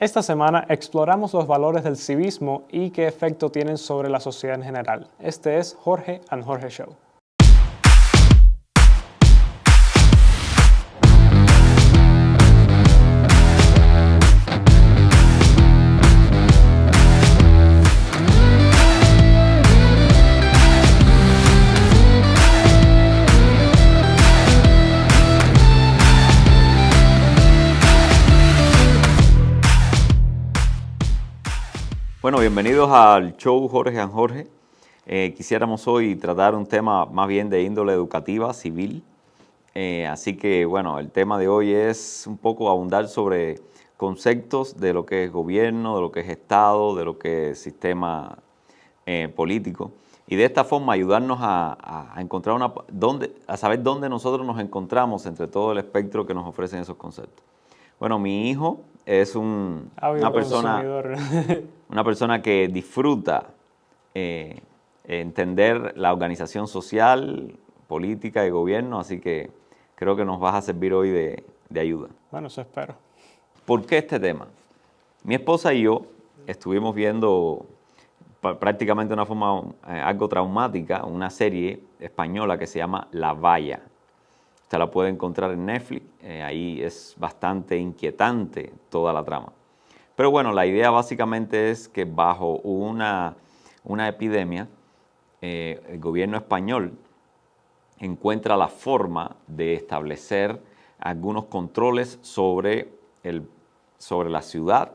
Esta semana exploramos los valores del civismo y qué efecto tienen sobre la sociedad en general. Este es Jorge and Jorge Show. Bueno, bienvenidos al show Jorge and Jorge. Quisiéramos hoy tratar un tema más bien de índole educativa, civil. Así que, bueno, el tema de hoy es un poco abundar sobre conceptos de lo que es gobierno, de lo que es Estado, de lo que es sistema político. Y de esta forma ayudarnos a encontrar a saber dónde nosotros nos encontramos entre todo el espectro que nos ofrecen esos conceptos. Bueno, mi hijo es una persona que disfruta entender la organización social, política y gobierno, así que creo que nos vas a servir hoy de ayuda. Bueno, eso espero. ¿Por qué este tema? Mi esposa y yo estuvimos viendo prácticamente de una forma algo traumática una serie española que se llama La Valla. Usted la puede encontrar en Netflix, ahí es bastante inquietante toda la trama. Pero bueno, la idea básicamente es que bajo una epidemia, el gobierno español encuentra la forma de establecer algunos controles sobre la ciudad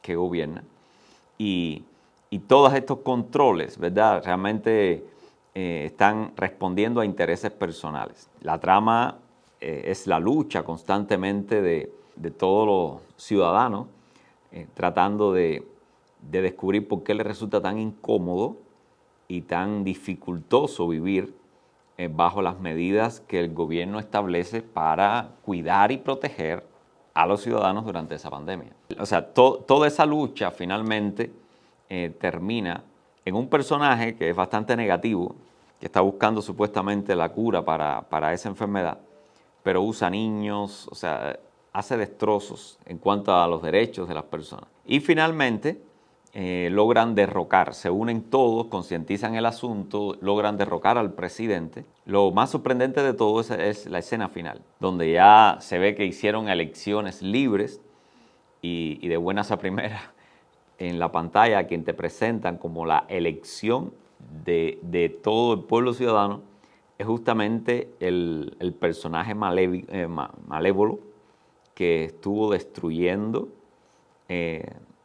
que gobierna y todos estos controles, ¿verdad? Realmente están respondiendo a intereses personales. La trama es la lucha constantemente de todos los ciudadanos tratando de descubrir por qué les resulta tan incómodo y tan dificultoso vivir bajo las medidas que el gobierno establece para cuidar y proteger a los ciudadanos durante esa pandemia. O sea, toda esa lucha finalmente termina en un personaje que es bastante negativo, que está buscando supuestamente la cura para esa enfermedad, pero usa niños, o sea, hace destrozos en cuanto a los derechos de las personas. Y finalmente logran derrocar, se unen todos, concientizan el asunto, logran derrocar al presidente. Lo más sorprendente de todo es la escena final, donde ya se ve que hicieron elecciones libres y de buenas a primeras en la pantalla a quien te presentan como la elección de todo el pueblo ciudadano es justamente el personaje malévolo que estuvo destruyendo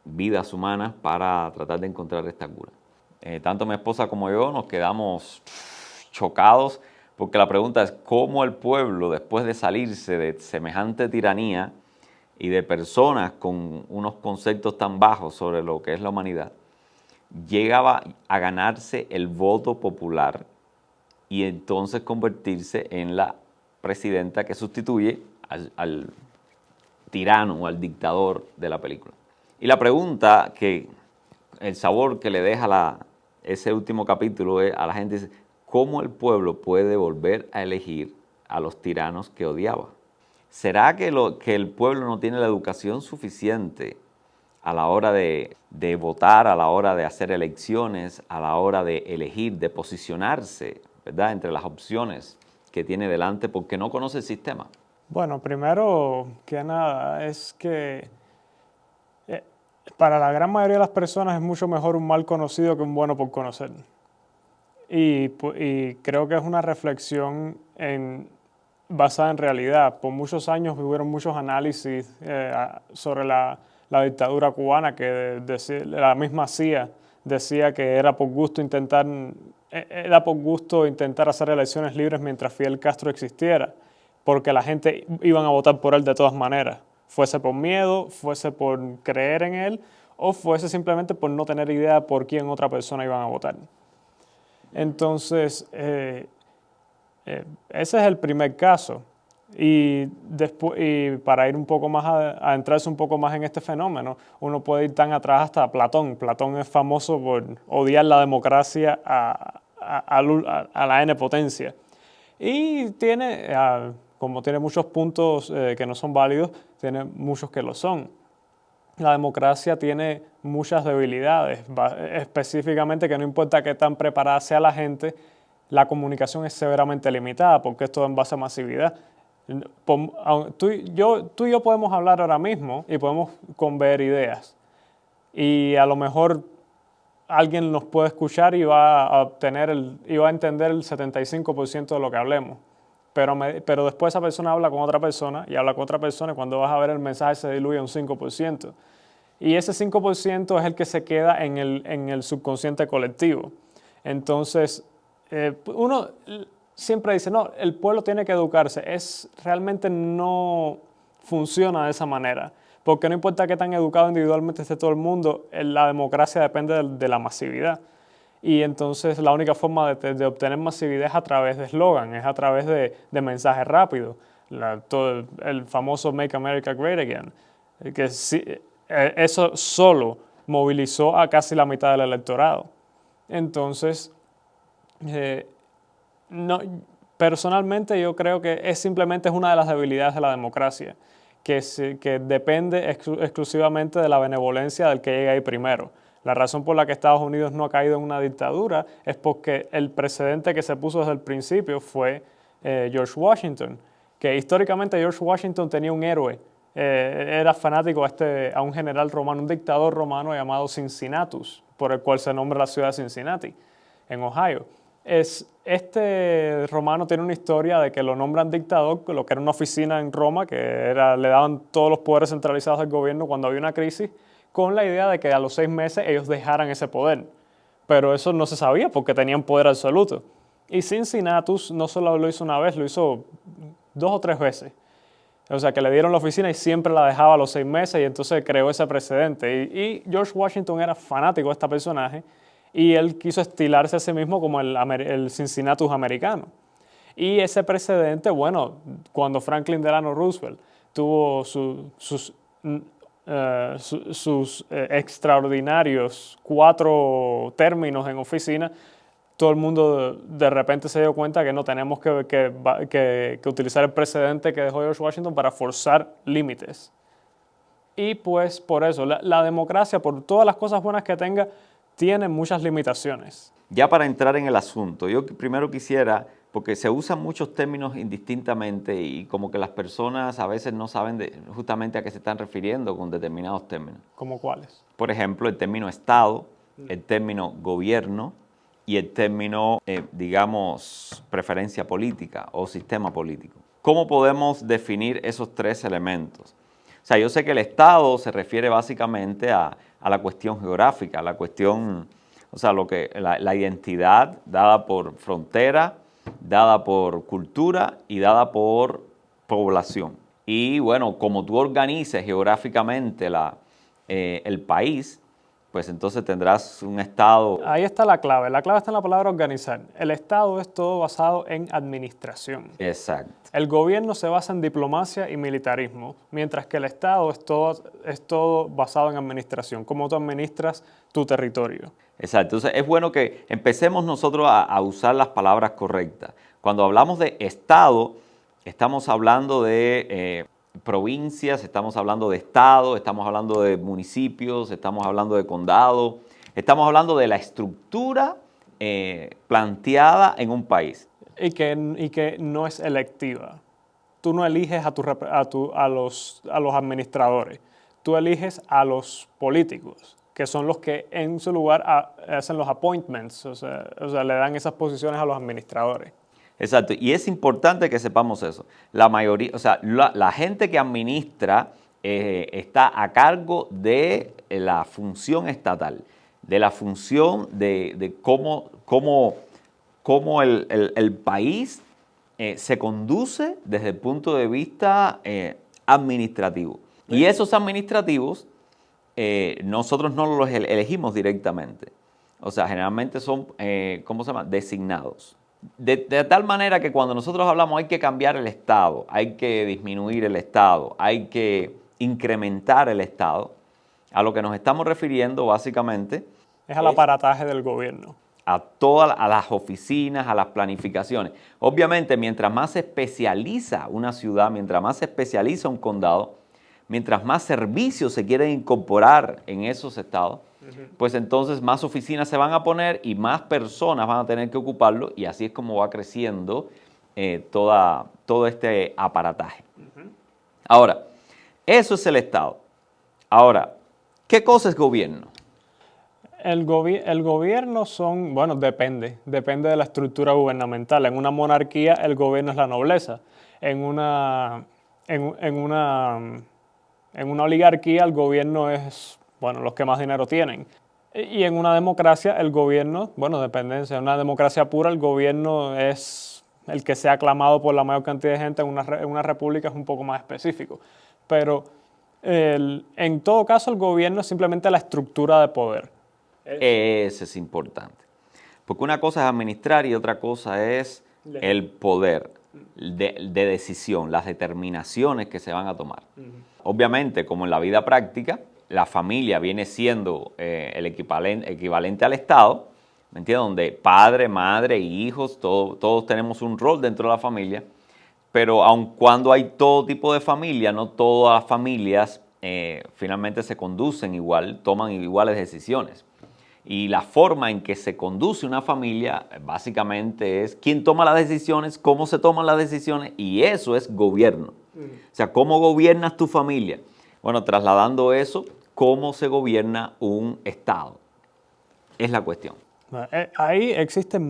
vidas humanas para tratar de encontrar esta cura. Tanto mi esposa como yo nos quedamos chocados porque la pregunta es cómo el pueblo, después de salirse de semejante tiranía y de personas con unos conceptos tan bajos sobre lo que es la humanidad, llegaba a ganarse el voto popular y entonces convertirse en la presidenta que sustituye al tirano o al dictador de la película. Y la pregunta el sabor que le deja ese último capítulo es a la gente dice, ¿cómo el pueblo puede volver a elegir a los tiranos que odiaba? ¿Será que el pueblo no tiene la educación suficiente a la hora de votar, a la hora de hacer elecciones, a la hora de elegir, de posicionarse, ¿verdad?, entre las opciones que tiene delante porque no conoce el sistema? Bueno, primero que nada es que para la gran mayoría de las personas es mucho mejor un mal conocido que un bueno por conocer. Y creo que es una reflexión basada en realidad. Por muchos años hubieron muchos análisis sobre la dictadura cubana que la misma CIA decía que era por gusto intentar hacer elecciones libres mientras Fidel Castro existiera, porque la gente iban a votar por él de todas maneras, fuese por miedo, fuese por creer en él o fuese simplemente por no tener idea por quién otra persona iban a votar. Entonces, ese es el primer caso. Y para ir un poco más a entrarse un poco más en este fenómeno, uno puede ir tan atrás hasta Platón. Platón es famoso por odiar la democracia a la N potencia. Y como tiene muchos puntos que no son válidos, tiene muchos que lo son. la democracia tiene muchas debilidades, específicamente que no importa qué tan preparada sea la gente, la comunicación es severamente limitada porque es todo en base a masividad. Tú y yo podemos hablar ahora mismo y podemos conver ideas y a lo mejor alguien nos puede escuchar y va a entender el 75% de lo que hablemos. Pero después esa persona habla con otra persona y habla con otra persona y cuando vas a ver el mensaje se diluye un 5%. Y ese 5% es el que se queda en el subconsciente colectivo. Entonces, uno siempre dice, no, el pueblo tiene que educarse. Realmente no funciona de esa manera. Porque no importa qué tan educado individualmente esté todo el mundo, la democracia depende de la masividad. Y entonces la única forma de obtener masividad es a través de eslogan, es a través de mensajes rápidos. Todo el famoso Make America Great Again. Que eso solo movilizó a casi la mitad del electorado. Entonces, personalmente yo creo que simplemente es una de las debilidades de la democracia, que depende exclusivamente de la benevolencia del que llega ahí primero. La razón por la que Estados Unidos no ha caído en una dictadura es porque el precedente que se puso desde el principio fue George Washington, que históricamente George Washington tenía un héroe, era fanático a un general romano, un dictador romano llamado Cincinnatus, por el cual se nombra la ciudad de Cincinnati, en Ohio. Este romano tiene una historia de que lo nombran dictador, lo que era una oficina en Roma, le daban todos los poderes centralizados del gobierno cuando había una crisis, con la idea de que a los 6 meses ellos dejaran ese poder. Pero eso no se sabía porque tenían poder absoluto. Y Cincinnatus no solo lo hizo una vez, lo hizo 2 o 3 veces. O sea, que le dieron la oficina y siempre la dejaba a los 6 meses y entonces creó ese precedente. Y George Washington era fanático de este personaje y él quiso estilarse a sí mismo como el Cincinnatus americano. Y ese precedente, bueno, cuando Franklin Delano Roosevelt tuvo sus extraordinarios 4 términos en oficina, todo el mundo de repente se dio cuenta que no tenemos que utilizar el precedente que dejó George Washington para forzar límites. Y pues por eso, la democracia, por todas las cosas buenas que tenga, tiene muchas limitaciones. Ya para entrar en el asunto, yo primero quisiera, porque se usan muchos términos indistintamente y como que las personas a veces no saben justamente a qué se están refiriendo con determinados términos. ¿Cómo cuáles? Por ejemplo, el término Estado, el término gobierno y el término, digamos, preferencia política o sistema político. ¿Cómo podemos definir esos 3 elementos? O sea, yo sé que el Estado se refiere básicamente a la cuestión geográfica, a la cuestión, o sea, la identidad dada por frontera, dada por cultura y dada por población. Y bueno, como tú organices geográficamente el país, pues entonces tendrás un Estado. Ahí está la clave. La clave está en la palabra organizar. El Estado es todo basado en administración. Exacto. El gobierno se basa en diplomacia y militarismo, mientras que el Estado es todo basado en administración, cómo tú administras tu territorio. Exacto. Entonces es bueno que empecemos nosotros a usar las palabras correctas. Cuando hablamos de Estado, estamos hablando de provincias, estamos hablando de estados, estamos hablando de municipios, estamos hablando de condados, estamos hablando de la estructura planteada en un país. Y que no es electiva. Tú no eliges a los administradores, tú eliges a los políticos, que son los que en su lugar hacen los appointments, o sea, le dan esas posiciones a los administradores. Exacto, y es importante que sepamos eso. La mayoría, o sea, la gente que administra está a cargo de la función estatal, de la función de cómo el país se conduce desde el punto de vista administrativo. Y esos administrativos nosotros no los elegimos directamente. O sea, generalmente son, ¿cómo se llama?, designados. De tal manera que cuando nosotros hablamos hay que cambiar el Estado, hay que disminuir el Estado, hay que incrementar el Estado, a lo que nos estamos refiriendo básicamente es al aparataje del gobierno. A las oficinas, a las planificaciones. Obviamente, mientras más se especializa una ciudad, mientras más se especializa un condado, mientras más servicios se quieren incorporar en esos estados, pues entonces más oficinas se van a poner y más personas van a tener que ocuparlo, y así es como va creciendo todo este aparataje. Ahora, eso es el Estado. Ahora, ¿qué cosa es gobierno? El gobierno depende de la estructura gubernamental. En una monarquía el gobierno es la nobleza. En una oligarquía el gobierno es, los que más dinero tienen. Y en una democracia el gobierno, dependencia. En una democracia pura el gobierno es el que sea aclamado por la mayor cantidad de gente. En una república es un poco más específico. Pero en todo caso el gobierno es simplemente la estructura de poder. Eso es importante. Porque una cosa es administrar y otra cosa es el poder de decisión, las determinaciones que se van a tomar. Obviamente, como en la vida práctica, la familia viene siendo el equivalente al Estado, ¿me entiendes? Donde padre, madre y hijos, todos tenemos un rol dentro de la familia, pero aun cuando hay todo tipo de familia, no todas las familias finalmente se conducen igual, toman iguales decisiones. Y la forma en que se conduce una familia básicamente es quién toma las decisiones, cómo se toman las decisiones, y eso es gobierno. O sea, ¿cómo gobiernas tu familia? Bueno, trasladando eso, ¿cómo se gobierna un Estado? Es la cuestión. Ahí existe,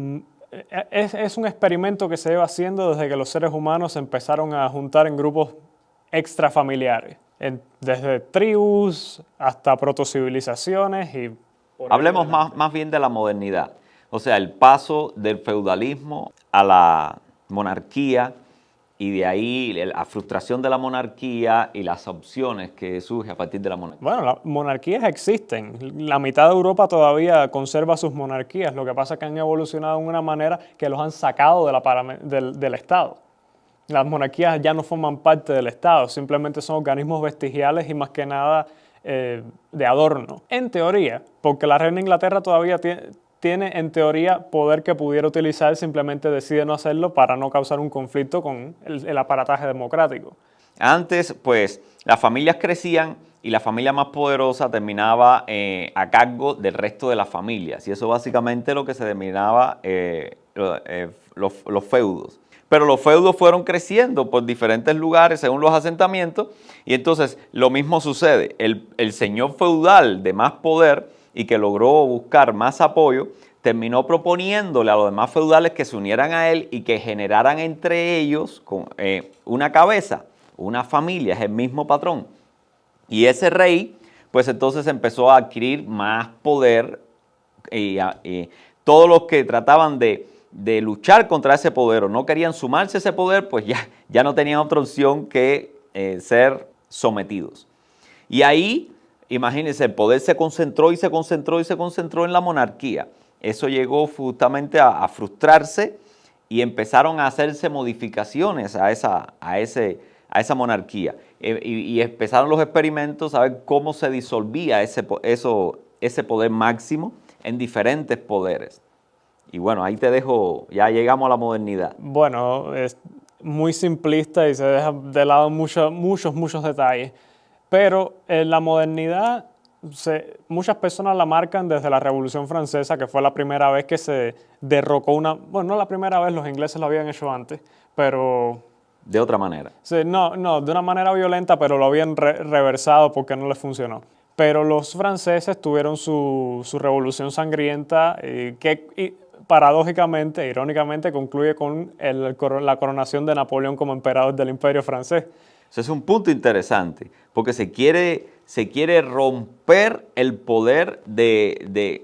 es un experimento que se lleva haciendo desde que los seres humanos se empezaron a juntar en grupos extrafamiliares, desde tribus hasta protocivilizaciones y... Hablemos más bien de la modernidad, o sea, el paso del feudalismo a la monarquía y de ahí la frustración de la monarquía y las opciones que surgen a partir de la monarquía. Bueno, las monarquías existen. La mitad de Europa todavía conserva sus monarquías. Lo que pasa es que han evolucionado de una manera que los han sacado del Estado. Las monarquías ya no forman parte del Estado, simplemente son organismos vestigiales y más que nada de adorno. En teoría, porque la reina de Inglaterra todavía tiene en teoría poder que pudiera utilizar, simplemente decide no hacerlo para no causar un conflicto con el aparataje democrático. Antes, pues, las familias crecían y la familia más poderosa terminaba a cargo del resto de las familias. Y eso básicamente es lo que se denominaba los feudos. Pero los feudos fueron creciendo por diferentes lugares según los asentamientos, y entonces lo mismo sucede. El señor feudal de más poder y que logró buscar más apoyo, terminó proponiéndole a los demás feudales que se unieran a él y que generaran entre ellos una cabeza, una familia, es el mismo patrón. Y ese rey, pues entonces empezó a adquirir más poder y todos los que trataban de luchar contra ese poder o no querían sumarse a ese poder, pues ya no tenían otra opción que ser sometidos. Y ahí, imagínense, el poder se concentró y se concentró y se concentró en la monarquía. Eso llegó justamente a frustrarse y empezaron a hacerse modificaciones a esa monarquía. Y empezaron los experimentos a ver cómo se disolvía ese poder máximo en diferentes poderes. Y bueno, ahí te dejo, ya llegamos a la modernidad. Bueno, es muy simplista y se deja de lado muchos detalles. Pero en la modernidad, muchas personas la marcan desde la Revolución Francesa, que fue la primera vez que se derrocó no la primera vez, los ingleses lo habían hecho antes, pero... De otra manera. Sí, no, de una manera violenta, pero lo habían reversado porque no les funcionó. Pero los franceses tuvieron su revolución sangrienta que paradójicamente, irónicamente, concluye con la coronación de Napoleón como emperador del Imperio francés. Eso es un punto interesante, porque se quiere romper el poder de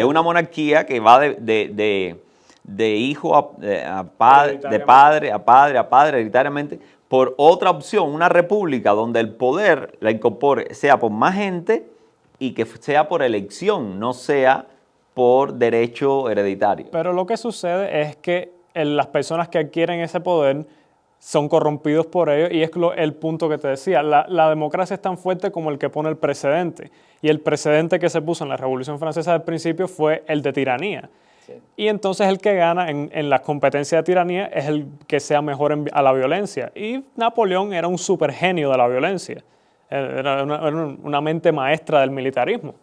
una monarquía que va de hijo a padre, de padre a padre, hereditariamente, por otra opción, una república donde el poder la incorpore, sea por más gente y que sea por elección, no sea por derecho hereditario. Pero lo que sucede es que las personas que adquieren ese poder son corrompidos por ello, y es el punto que te decía, la democracia es tan fuerte como el que pone el precedente, y el precedente que se puso en la Revolución Francesa del principio fue el de tiranía. Sí. Y entonces el que gana en la competencia de tiranía es el que sea mejor a la violencia. Y Napoleón era un super genio de la violencia. Era una mente maestra del militarismo.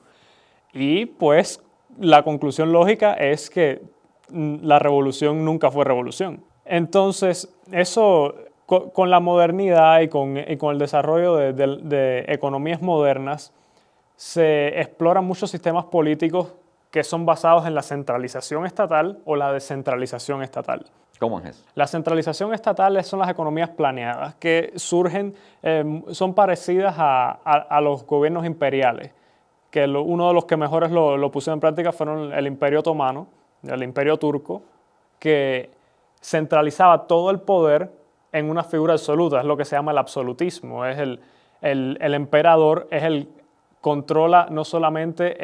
Y pues la conclusión lógica es que la revolución nunca fue revolución. Entonces, eso con la modernidad y con el desarrollo de economías modernas, se exploran muchos sistemas políticos que son basados en la centralización estatal o la descentralización estatal. ¿Cómo es eso? La centralización estatal son las economías planeadas que surgen, son parecidas a los gobiernos imperiales, que uno de los que mejores lo pusieron en práctica fueron el Imperio Otomano, el Imperio Turco, que centralizaba todo el poder en una figura absoluta, es lo que se llama el absolutismo, es el emperador es el controla no solamente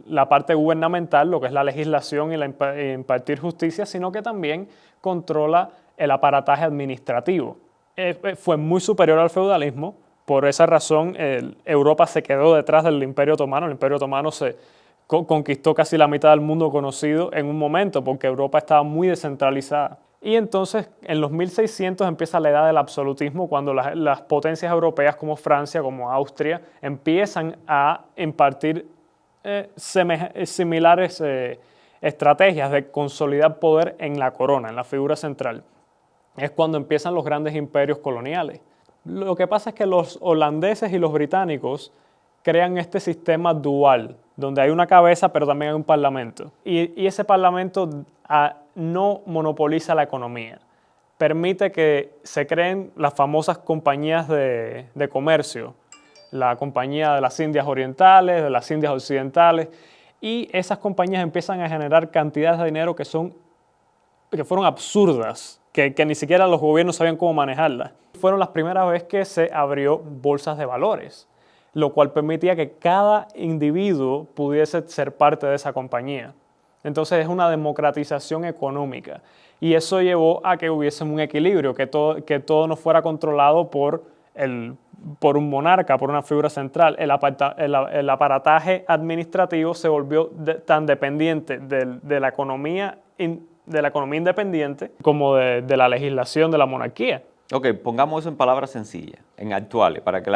la parte gubernamental, lo que es la legislación y impartir justicia, sino que también controla el aparataje administrativo. Fue muy superior al feudalismo, por esa razón Europa se quedó detrás del Imperio Otomano. El Imperio Otomano conquistó casi la mitad del mundo conocido en un momento, porque Europa estaba muy descentralizada. Y entonces en los 1600 empieza la edad del absolutismo, cuando las potencias europeas como Francia, como Austria, empiezan a impartir similares estrategias de consolidar poder en la corona, en la figura central. Es cuando empiezan los grandes imperios coloniales. Lo que pasa es que los holandeses y los británicos crean este sistema dual, donde hay una cabeza pero también hay un parlamento. Y ese parlamento no monopoliza la economía. Permite que se creen las famosas compañías de comercio, la compañía de las Indias Orientales, de las Indias Occidentales, y esas compañías empiezan a generar cantidades de dinero que fueron absurdas, que ni siquiera los gobiernos sabían cómo manejarlas. Fueron las primeras veces que se abrió bolsas de valores, lo cual permitía que cada individuo pudiese ser parte de esa compañía. Entonces es una democratización económica y eso llevó a que hubiese un equilibrio, que todo no fuera controlado por un monarca, por una figura central. El aparataje administrativo se volvió tan dependiente de la economía independiente como de la legislación de la monarquía. Ok, pongamos eso en palabras sencillas, en actuales, para que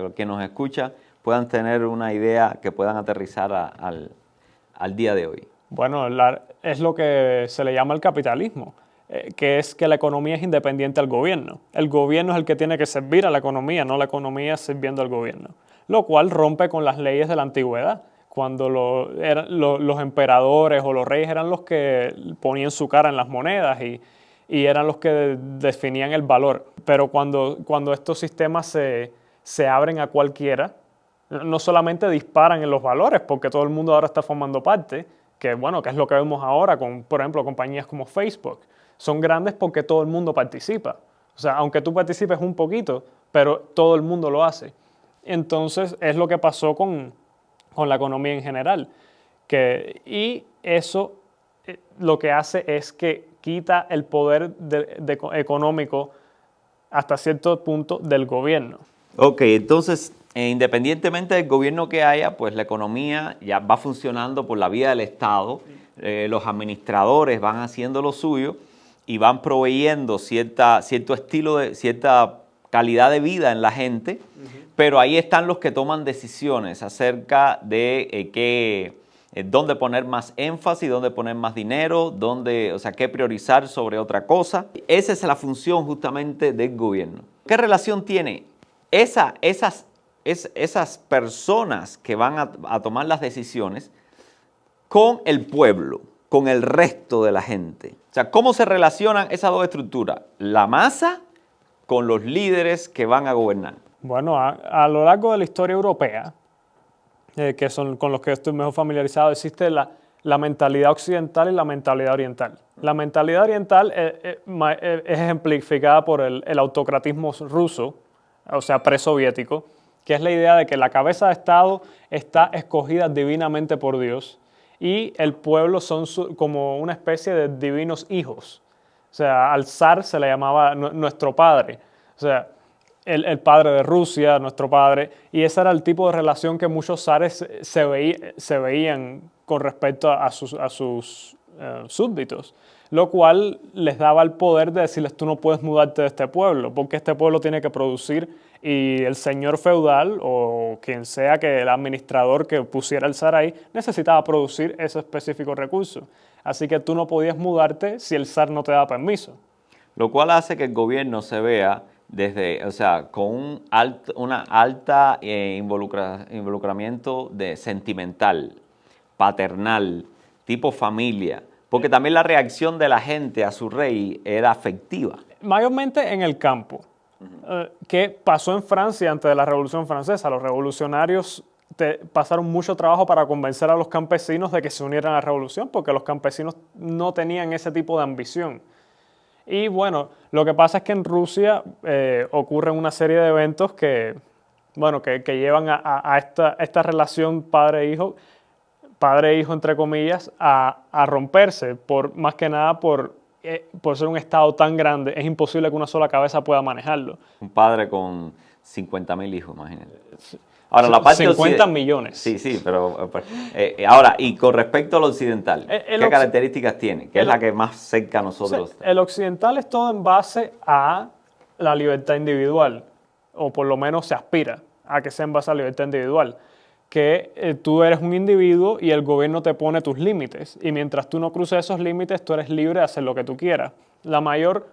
los que nos escuchan puedan tener una idea que puedan aterrizar al día de hoy. Bueno, es lo que se le llama el capitalismo, que es que la economía es independiente al gobierno. El gobierno es el que tiene que servir a la economía, no la economía sirviendo al gobierno. Lo cual rompe con las leyes de la antigüedad, cuando los emperadores o los reyes eran los que ponían su cara en las monedas y eran los que definían el valor. Pero cuando estos sistemas se abren a cualquiera, no solamente disparan en los valores, porque todo el mundo ahora está formando parte, que es lo que vemos ahora con, por ejemplo, compañías como Facebook. Son grandes porque todo el mundo participa. O sea, aunque tú participes un poquito, pero todo el mundo lo hace. Entonces, es lo que pasó con la economía en general. Y eso lo que hace es que quita el poder económico hasta cierto punto del gobierno. Ok, entonces, independientemente del gobierno que haya, pues la economía ya va funcionando por la vía del Estado. Los administradores van haciendo lo suyo y van proveyendo cierta calidad de vida en la gente, pero ahí están los que toman decisiones acerca de dónde poner más énfasis, dónde poner más dinero, qué priorizar sobre otra cosa. Esa es la función justamente del gobierno. ¿Qué relación tiene esas personas que van a tomar las decisiones con el pueblo, con el resto de la gente? O sea, ¿cómo se relacionan esas dos estructuras? La masa con los líderes que van a gobernar. Bueno, a lo largo de la historia europea, que son con los que estoy mejor familiarizado, existe la mentalidad occidental y la mentalidad oriental. La mentalidad oriental es ejemplificada por el autocratismo ruso, o sea, presoviético, que es la idea de que la cabeza de Estado está escogida divinamente por Dios y el pueblo son como una especie de divinos hijos. O sea, al zar se le llamaba nuestro padre. O sea, el padre de Rusia, nuestro padre, y ese era el tipo de relación que muchos zares se veían con respecto a sus súbditos, lo cual les daba el poder de decirles tú no puedes mudarte de este pueblo porque este pueblo tiene que producir y el señor feudal o quien sea que el administrador que pusiera el zar ahí necesitaba producir ese específico recurso. Así que tú no podías mudarte si el zar no te da permiso. Lo cual hace que el gobierno se vea desde, o sea, con una alta involucramiento de sentimental, paternal, tipo familia, porque también la reacción de la gente a su rey era afectiva. Mayormente en el campo. ¿Qué pasó en Francia antes de la Revolución Francesa? Los revolucionarios pasaron mucho trabajo para convencer a los campesinos de que se unieran a la revolución porque los campesinos no tenían ese tipo de ambición. Y bueno, lo que pasa es que en Rusia ocurren una serie de eventos que llevan a esta relación padre-hijo entre comillas, a romperse, más que nada por ser un estado tan grande. Es imposible que una sola cabeza pueda manejarlo. Un padre con 50.000 hijos, imagínate. Ahora, la parte 50 millones. Sí, pero ahora, y con respecto al occidental, ¿qué características tiene? ¿Qué es la que más cerca a nosotros? El occidental es todo en base a la libertad individual, o por lo menos se aspira a que sea en base a la libertad individual. Que tú eres un individuo y el gobierno te pone tus límites. Y mientras tú no cruces esos límites, tú eres libre de hacer lo que tú quieras. La mayor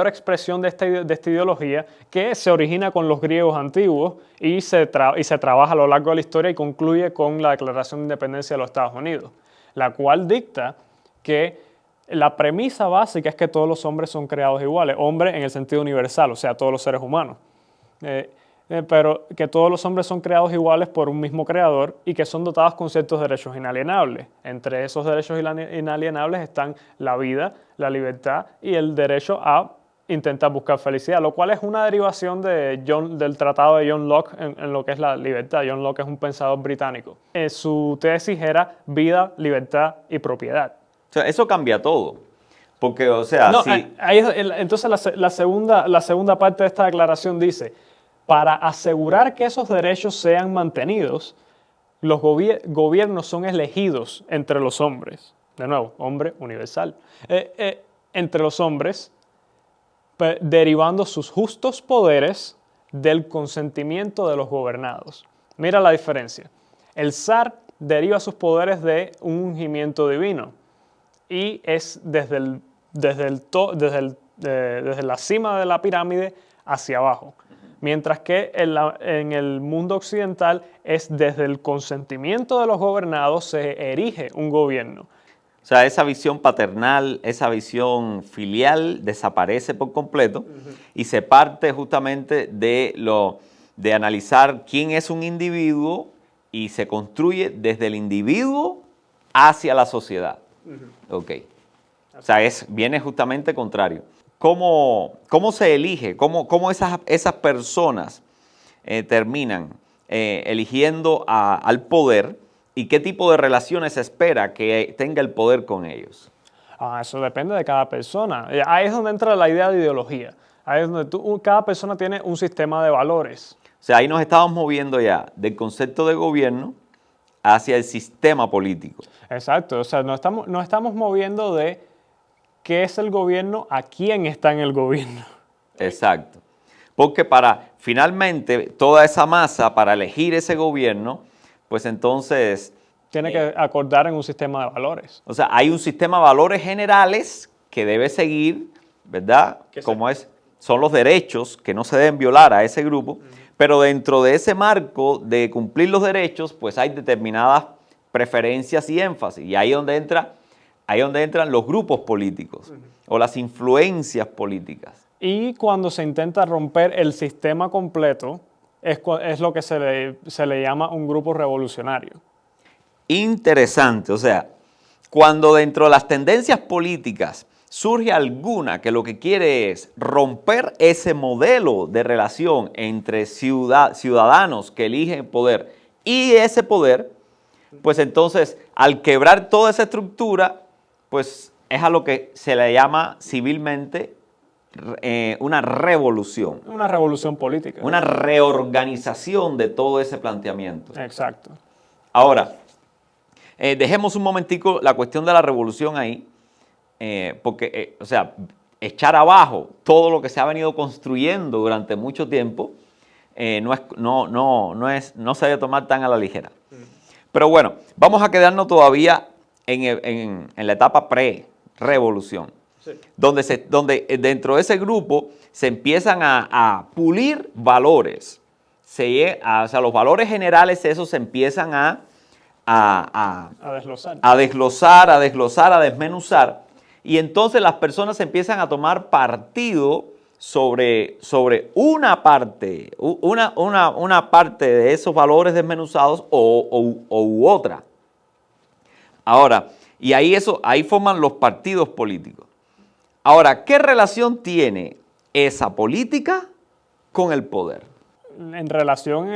expresión de esta ideología, que se origina con los griegos antiguos y se trabaja a lo largo de la historia y concluye con la Declaración de Independencia de los Estados Unidos, la cual dicta que la premisa básica es que todos los hombres son creados iguales, hombres en el sentido universal, o sea, todos los seres humanos. Pero que todos los hombres son creados iguales por un mismo creador y que son dotados con ciertos derechos inalienables. Entre esos derechos inalienables están la vida, la libertad y el derecho a intentar buscar felicidad, lo cual es una derivación del tratado de John Locke en lo que es la libertad. John Locke es un pensador británico. Su tesis era vida, libertad y propiedad. O sea, eso cambia todo. Porque, o sea, no, si... entonces la segunda parte de esta declaración dice: para asegurar que esos derechos sean mantenidos, los gobiernos son elegidos entre los hombres. De nuevo, hombre universal. Entre los hombres, derivando sus justos poderes del consentimiento de los gobernados. Mira la diferencia. El zar deriva sus poderes de un ungimiento divino y es desde la cima de la pirámide hacia abajo. Mientras que en el mundo occidental es desde el consentimiento de los gobernados se erige un gobierno. O sea, esa visión paternal, esa visión filial desaparece por completo y se parte justamente de analizar quién es un individuo y se construye desde el individuo hacia la sociedad. Ok. O sea, viene justamente contrario. ¿Cómo se elige? ¿Cómo esas personas terminan eligiendo al poder y qué tipo de relaciones se espera que tenga el poder con ellos? Eso depende de cada persona. Ahí es donde entra la idea de ideología. Ahí es donde cada persona tiene un sistema de valores. O sea, ahí nos estamos moviendo ya del concepto de gobierno hacia el sistema político. Exacto. O sea, nos estamos moviendo de qué es el gobierno, a quién está en el gobierno. Exacto. Porque finalmente, toda esa masa, para elegir ese gobierno, pues entonces... Tiene que acordar en un sistema de valores. O sea, hay un sistema de valores generales que debe seguir, ¿verdad? Son los derechos que no se deben violar a ese grupo, pero dentro de ese marco de cumplir los derechos, pues hay determinadas preferencias y énfasis. Y ahí es donde entran los grupos políticos o las influencias políticas. Y cuando se intenta romper el sistema completo, es lo que se le llama un grupo revolucionario. Interesante, o sea, cuando dentro de las tendencias políticas surge alguna que lo que quiere es romper ese modelo de relación entre ciudadanos que eligen poder y ese poder, pues entonces al quebrar toda esa estructura, pues es a lo que se le llama civilmente una revolución. Una revolución política. Una reorganización de todo ese planteamiento. Exacto. Ahora, dejemos un momentico la cuestión de la revolución ahí, porque, o sea, echar abajo todo lo que se ha venido construyendo durante mucho tiempo no se debe tomar tan a la ligera. Pero bueno, vamos a quedarnos todavía en la etapa pre-revolución, sí, donde dentro de ese grupo se empiezan a pulir valores. O sea, los valores generales, esos se empiezan a desglosar, a desmenuzar, y entonces las personas empiezan a tomar partido sobre una parte de esos valores desmenuzados u otra. Ahora, y ahí forman los partidos políticos. Ahora, ¿qué relación tiene esa política con el poder? En relación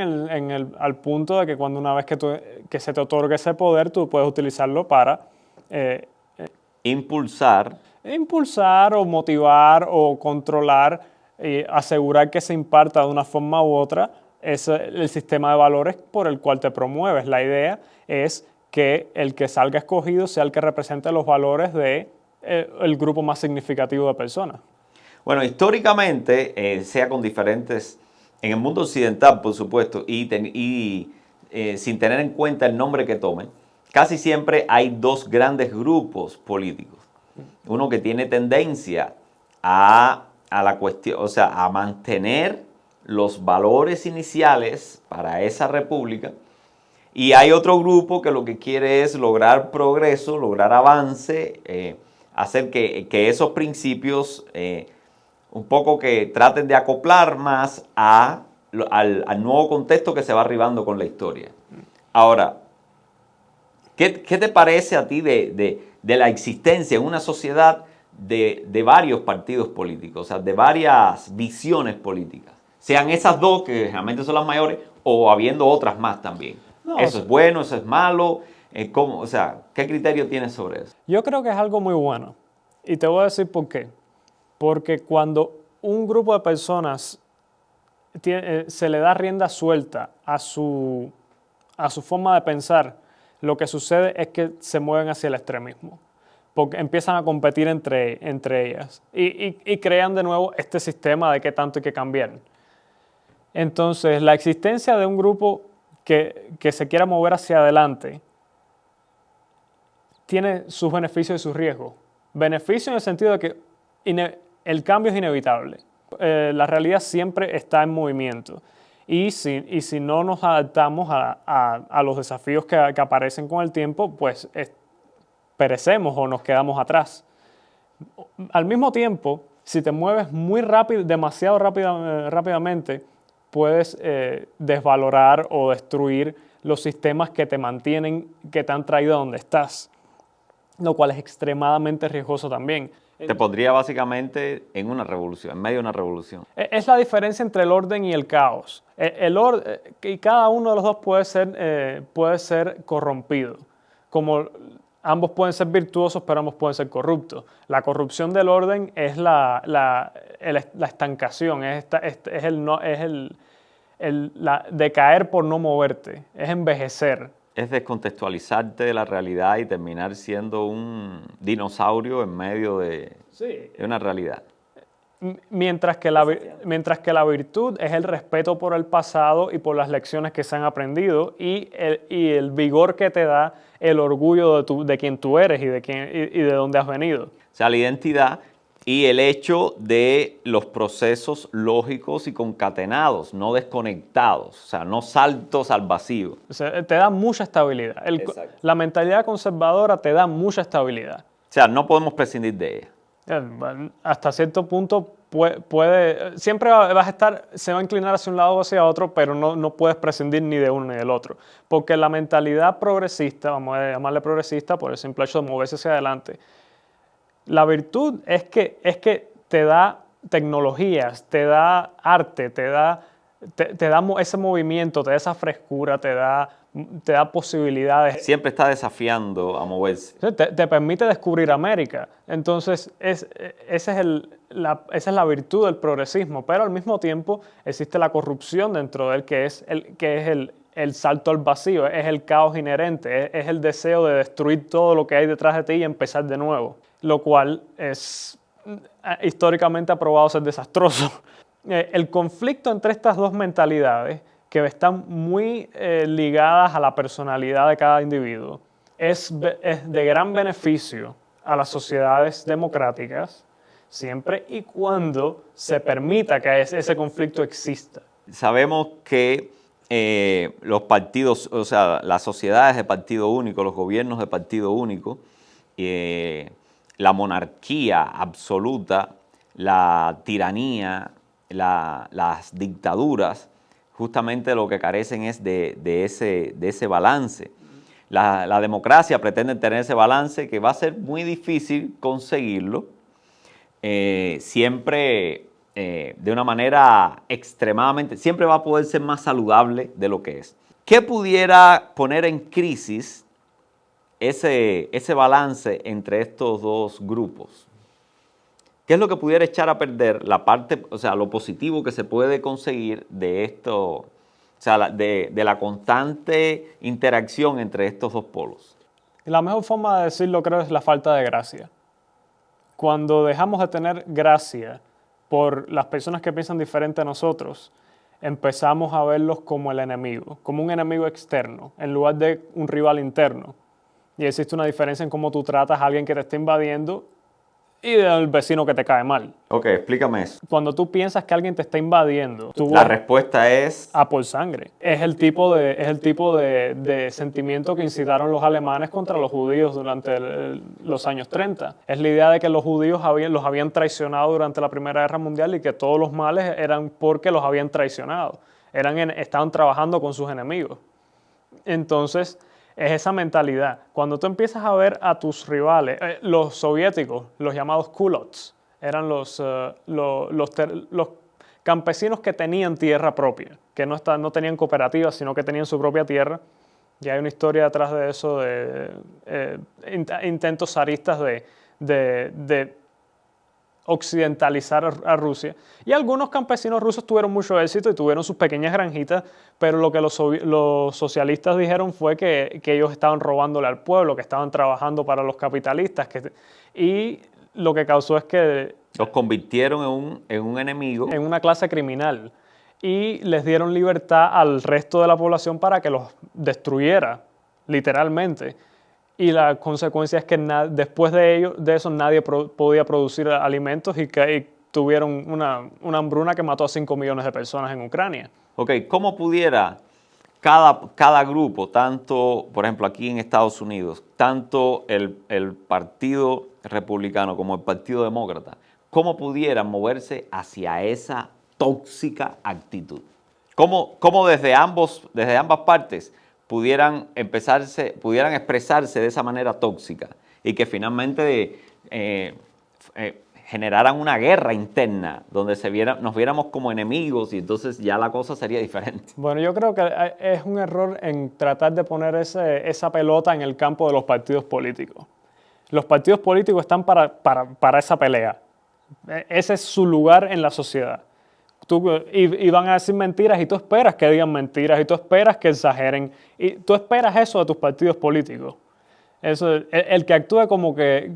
al punto de que cuando una vez que se te otorga ese poder, tú puedes utilizarlo para impulsar o motivar o controlar y asegurar que se imparta de una forma u otra el sistema de valores por el cual te promueves. La idea es que el que salga escogido sea el que represente los valores del grupo más significativo de personas. Bueno, históricamente, sea con diferentes, en el mundo occidental, por supuesto, y sin tener en cuenta el nombre que tomen, casi siempre hay dos grandes grupos políticos. Uno que tiene tendencia a la cuestión, o sea, a mantener los valores iniciales para esa república, y hay otro grupo que lo que quiere es lograr progreso, lograr avance, hacer que esos principios un poco que traten de acoplar más al nuevo contexto que se va arribando con la historia. Ahora, ¿qué te parece a ti de la existencia en una sociedad de varios partidos políticos, o sea, de varias visiones políticas? Sean esas dos, que realmente son las mayores, o habiendo otras más también. No, eso es bueno, eso es malo. O sea, ¿qué criterio tienes sobre eso? Yo creo que es algo muy bueno. Y te voy a decir por qué. Porque cuando un grupo de personas se le da rienda suelta a su forma de pensar, lo que sucede es que se mueven hacia el extremismo, porque empiezan a competir entre ellas y crean de nuevo este sistema de qué tanto hay que cambiar. Entonces, la existencia de un grupo que se quiera mover hacia adelante tiene sus beneficios y sus riesgos. Beneficio en el sentido de que el cambio es inevitable. La realidad siempre está en movimiento. Y si no nos adaptamos a los desafíos que aparecen con el tiempo, pues perecemos o nos quedamos atrás. Al mismo tiempo, si te mueves muy rápido, demasiado rápidamente, puedes desvalorar o destruir los sistemas que te mantienen, que te han traído a donde estás, lo cual es extremadamente riesgoso también. Te pondría básicamente en una revolución, en medio de una revolución. Es la diferencia entre el orden y el caos. Y cada uno de los dos puede ser corrompido. Como ambos pueden ser virtuosos, pero ambos pueden ser corruptos. La corrupción del orden es la estancación, es el decaer por no moverte, es envejecer. Es descontextualizarte de la realidad y terminar siendo un dinosaurio en medio de una realidad. Mientras que la virtud es el respeto por el pasado y por las lecciones que se han aprendido y el vigor que te da el orgullo de quien tú eres y de dónde has venido. O sea, la identidad y el hecho de los procesos lógicos y concatenados, no desconectados, o sea, no saltos al vacío. O sea, te da mucha estabilidad. La mentalidad conservadora te da mucha estabilidad. O sea, no podemos prescindir de ella. Hasta cierto punto siempre se va a inclinar hacia un lado o hacia otro, pero no puedes prescindir ni de uno ni del otro. Porque la mentalidad progresista, vamos a llamarle progresista por el simple hecho de moverse hacia adelante, la virtud es que te da tecnologías, te da arte, te da ese movimiento, te da esa frescura, te da posibilidades. Siempre está desafiando a moverse. Te permite descubrir América. Entonces, esa es la virtud del progresismo, pero al mismo tiempo existe la corrupción dentro de él, que es el salto al vacío, es el caos inherente, es el deseo de destruir todo lo que hay detrás de ti y empezar de nuevo, lo cual es históricamente aprobado ser desastroso. El conflicto entre estas dos mentalidades, que están muy ligadas a la personalidad de cada individuo, es de gran beneficio a las sociedades democráticas, siempre y cuando se permita que ese conflicto exista. Sabemos que los partidos, o sea, las sociedades de partido único, los gobiernos de partido único, la monarquía absoluta, la tiranía, las dictaduras, justamente lo que carecen es de ese balance. La democracia pretende tener ese balance que va a ser muy difícil conseguirlo, siempre de una manera extremadamente, siempre va a poder ser más saludable de lo que es. ¿Qué pudiera poner en crisis ese balance entre estos dos grupos? ¿Qué es lo que pudiera echar a perder la parte, o sea, lo positivo que se puede conseguir de esto, o sea, de la constante interacción entre estos dos polos? La mejor forma de decirlo, creo, es la falta de gracia. Cuando dejamos de tener gracia por las personas que piensan diferente a nosotros, empezamos a verlos como el enemigo, como un enemigo externo, en lugar de un rival interno. Y existe una diferencia en cómo tú tratas a alguien que te está invadiendo y del vecino que te cae mal. Ok, explícame eso. Cuando tú piensas que alguien te está invadiendo, La respuesta es... a por sangre. Es el tipo de sentimiento que incitaron los alemanes contra los judíos durante los años 30. Es la idea de que los judíos los habían traicionado durante la Primera Guerra Mundial y que todos los males eran porque los habían traicionado. Estaban trabajando con sus enemigos. Entonces, es esa mentalidad. Cuando tú empiezas a ver a tus rivales, los soviéticos, los llamados culots, eran los campesinos que tenían tierra propia, que no tenían cooperativas, sino que tenían su propia tierra. Y hay una historia detrás de eso, de intentos zaristas de occidentalizar a Rusia. Y algunos campesinos rusos tuvieron mucho éxito y tuvieron sus pequeñas granjitas, pero lo que los socialistas dijeron fue que ellos estaban robándole al pueblo, que estaban trabajando para los capitalistas. Y lo que causó es que... los convirtieron en un enemigo. En una clase criminal. Y les dieron libertad al resto de la población para que los destruyera, literalmente. Y la consecuencia es que después de eso nadie podía producir alimentos y tuvieron una hambruna que mató a 5 millones de personas en Ucrania. Ok, ¿cómo pudiera cada grupo, tanto, por ejemplo, aquí en Estados Unidos, tanto el Partido Republicano como el Partido Demócrata, cómo pudieran moverse hacia esa tóxica actitud? ¿Cómo desde ambas partes pudieran expresarse de esa manera tóxica y que finalmente generaran una guerra interna donde nos viéramos como enemigos y entonces ya la cosa sería diferente? Bueno, yo creo que es un error en tratar de poner esa pelota en el campo de los partidos políticos. Los partidos políticos están para esa pelea. Ese es su lugar en la sociedad. Y van a decir mentiras y tú esperas que digan mentiras y tú esperas que exageren y tú esperas eso de tus partidos políticos. El que actúe como que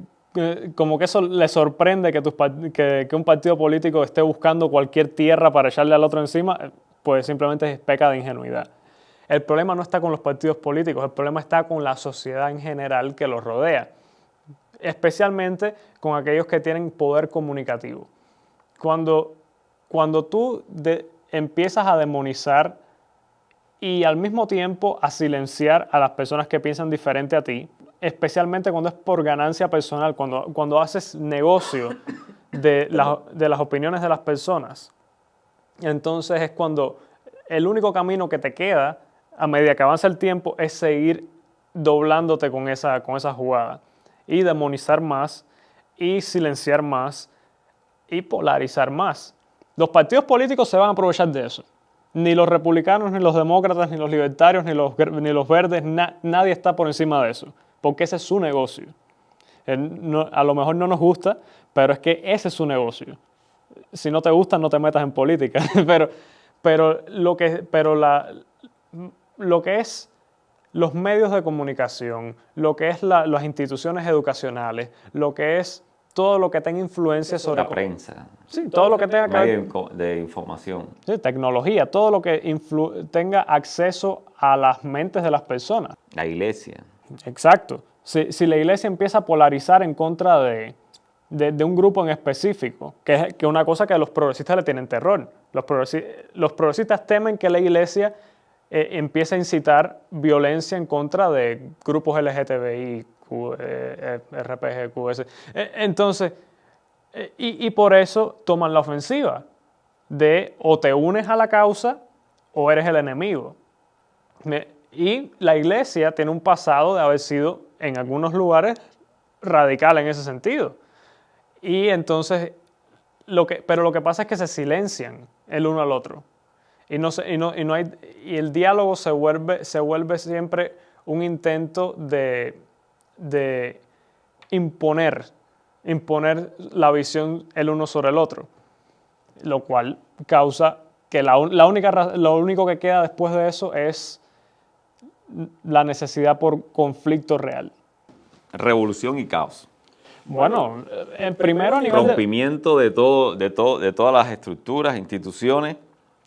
eso le sorprende que un partido político esté buscando cualquier tierra para echarle al otro encima, pues simplemente peca de ingenuidad. El problema no está con los partidos políticos, el problema está con la sociedad en general que los rodea, especialmente con aquellos que tienen poder comunicativo. Cuando tú empiezas a demonizar y al mismo tiempo a silenciar a las personas que piensan diferente a ti, especialmente cuando es por ganancia personal, cuando haces negocio de las opiniones de las personas, entonces es cuando el único camino que te queda a medida que avanza el tiempo es seguir doblándote con esa jugada y demonizar más y silenciar más y polarizar más. Los partidos políticos se van a aprovechar de eso. Ni los republicanos, ni los demócratas, ni los libertarios, ni los verdes, nadie está por encima de eso, porque ese es su negocio. A lo mejor no nos gusta, pero es que ese es su negocio. Si no te gusta, no te metas en política. pero lo que es los medios de comunicación, lo que es las instituciones educacionales, lo que es todo lo que tenga influencia sobre... La prensa. Sí, todo lo que tenga que ver... De información. Sí, tecnología, todo lo que tenga acceso a las mentes de las personas. La iglesia. Exacto. Si la iglesia empieza a polarizar en contra de un grupo en específico, que es una cosa que a los progresistas le tienen terror. Los progresistas temen que la iglesia empiece a incitar violencia en contra de grupos LGTBI, RPG, QS. Entonces, y por eso toman la ofensiva de o te unes a la causa o eres el enemigo. Y la iglesia tiene un pasado de haber sido, en algunos lugares, radical en ese sentido. Y entonces, pero lo que pasa es que se silencian el uno al otro. Y el diálogo se vuelve siempre un intento de imponer la visión el uno sobre el otro, lo cual causa que lo único que queda después de eso es la necesidad por conflicto real. Revolución y caos. Bueno, primero a nivel rompimiento de todas las estructuras, instituciones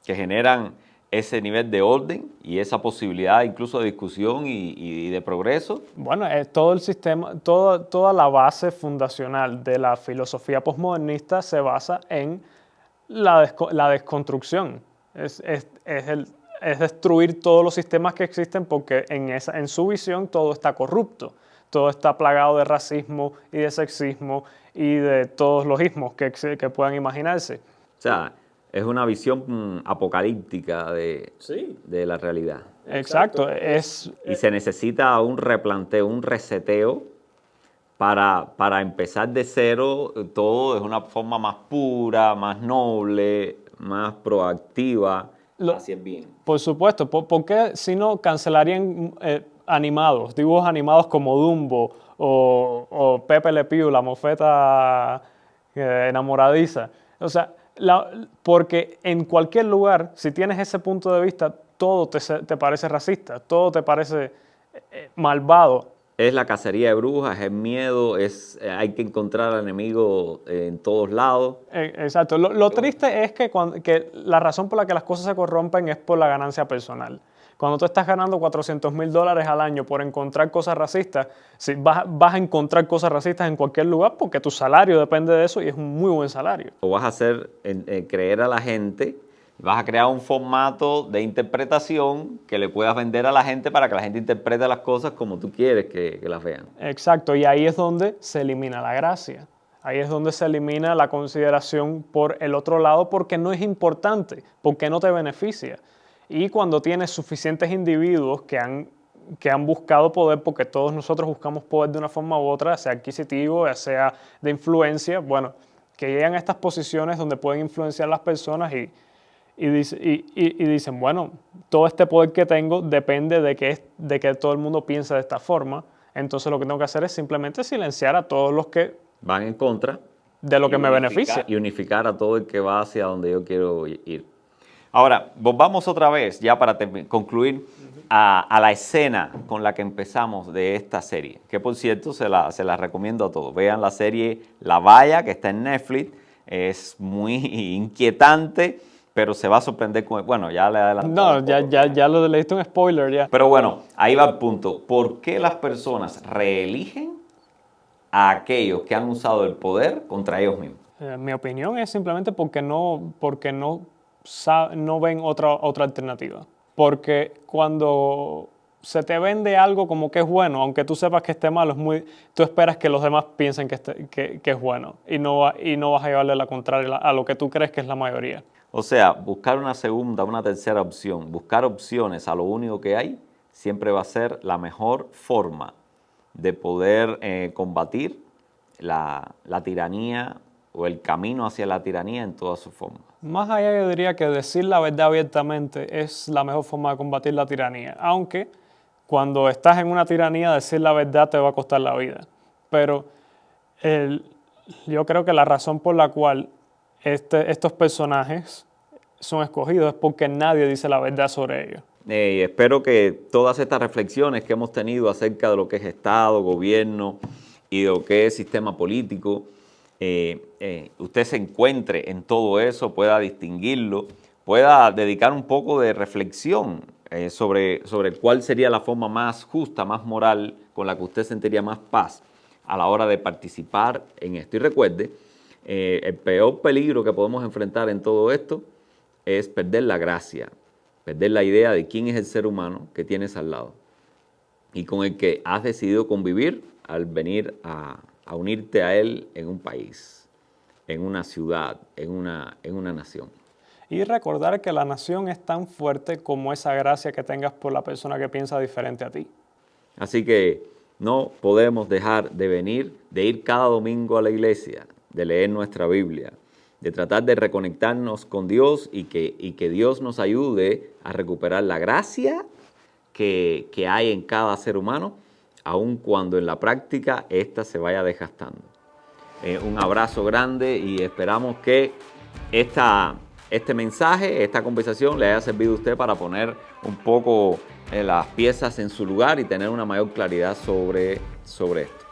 que generan ese nivel de orden y esa posibilidad incluso de discusión y de progreso. Bueno, todo el sistema, toda la base fundacional de la filosofía posmodernista se basa en la desconstrucción. Es destruir todos los sistemas que existen porque en su visión todo está corrupto. Todo está plagado de racismo y de sexismo y de todos los ismos que puedan imaginarse. O sea, es una visión apocalíptica de la realidad. Exacto. Y se necesita un replanteo, un reseteo para empezar de cero todo de una forma más pura, más noble, más proactiva hacia el bien. Por supuesto. ¿Por qué si no cancelarían dibujos animados como Dumbo o Pepe Le Pew, la mofeta enamoradiza? O sea, porque en cualquier lugar, si tienes ese punto de vista, todo te parece racista, todo te parece malvado. Es la cacería de brujas, es el miedo, hay que encontrar al enemigo en todos lados. Exacto. Lo triste es que la razón por la que las cosas se corrompen es por la ganancia personal. Cuando tú estás ganando $400,000 al año por encontrar cosas racistas, vas a encontrar cosas racistas en cualquier lugar porque tu salario depende de eso y es un muy buen salario. O vas a hacer creer a la gente, vas a crear un formato de interpretación que le puedas vender a la gente para que la gente interprete las cosas como tú quieres que las vean. Exacto, y ahí es donde se elimina la gracia. Ahí es donde se elimina la consideración por el otro lado porque no es importante, porque no te beneficia. Y cuando tienes suficientes individuos que han buscado poder, porque todos nosotros buscamos poder de una forma u otra, sea adquisitivo, sea de influencia, bueno, que llegan a estas posiciones donde pueden influenciar a las personas y dicen, bueno, todo este poder que tengo depende de que todo el mundo piense de esta forma, entonces lo que tengo que hacer es simplemente silenciar a todos los que van en contra de lo que me beneficia. Y unificar a todo el que va hacia donde yo quiero ir. Ahora, volvamos otra vez, ya para concluir, a la escena con la que empezamos de esta serie, que por cierto se la recomiendo a todos. Vean la serie La Valla, que está en Netflix, es muy inquietante, pero se va a sorprender con... Bueno, ya le adelanté. No, ya lo leíste un spoiler ya. Pero bueno, ahí va el punto. ¿Por qué las personas reeligen a aquellos que han usado el poder contra ellos mismos? Mi opinión es simplemente porque no ven otra alternativa. Porque cuando se te vende algo como que es bueno, aunque tú sepas que esté malo, tú esperas que los demás piensen que es bueno y no vas a llevarle la contraria a lo que tú crees que es la mayoría. O sea, buscar una segunda, una tercera opción, buscar opciones a lo único que hay, siempre va a ser la mejor forma de poder combatir la tiranía o el camino hacia la tiranía en todas sus formas. Más allá yo diría que decir la verdad abiertamente es la mejor forma de combatir la tiranía, aunque cuando estás en una tiranía decir la verdad te va a costar la vida. Pero yo creo que la razón por la cual estos personajes son escogidos es porque nadie dice la verdad sobre ellos. Espero que todas estas reflexiones que hemos tenido acerca de lo que es Estado, gobierno y de lo que es sistema político, usted se encuentre en todo eso, pueda distinguirlo, pueda dedicar un poco de reflexión sobre cuál sería la forma más justa, más moral, con la que usted sentiría más paz a la hora de participar en esto. Y recuerde, el peor peligro que podemos enfrentar en todo esto es perder la gracia, perder la idea de quién es el ser humano que tienes al lado y con el que has decidido convivir al venir a unirte a él en un país, en una ciudad, en una nación. Y recordar que la nación es tan fuerte como esa gracia que tengas por la persona que piensa diferente a ti. Así que no podemos dejar de venir, de ir cada domingo a la iglesia, de leer nuestra Biblia, de tratar de reconectarnos con Dios y que Dios nos ayude a recuperar la gracia que hay en cada ser humano, aun cuando en la práctica ésta se vaya desgastando. Un abrazo grande y esperamos que este mensaje, esta conversación le haya servido a usted para poner un poco las piezas en su lugar y tener una mayor claridad sobre esto.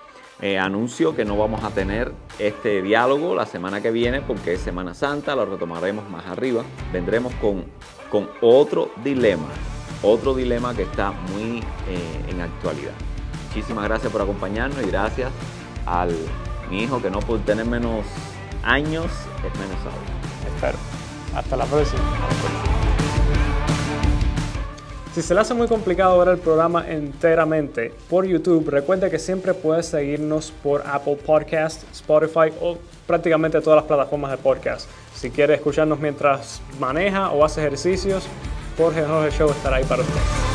Anuncio que no vamos a tener este diálogo la semana que viene porque es Semana Santa, lo retomaremos más arriba. Vendremos con otro dilema que está muy en actualidad. Muchísimas gracias por acompañarnos y gracias a mi hijo que no por tener menos años es menos sabio. Espero. Hasta la próxima. Si se le hace muy complicado ver el programa enteramente por YouTube, recuerde que siempre puedes seguirnos por Apple Podcasts, Spotify o prácticamente todas las plataformas de podcast. Si quiere escucharnos mientras maneja o hace ejercicios, Jorge Show estará ahí para usted.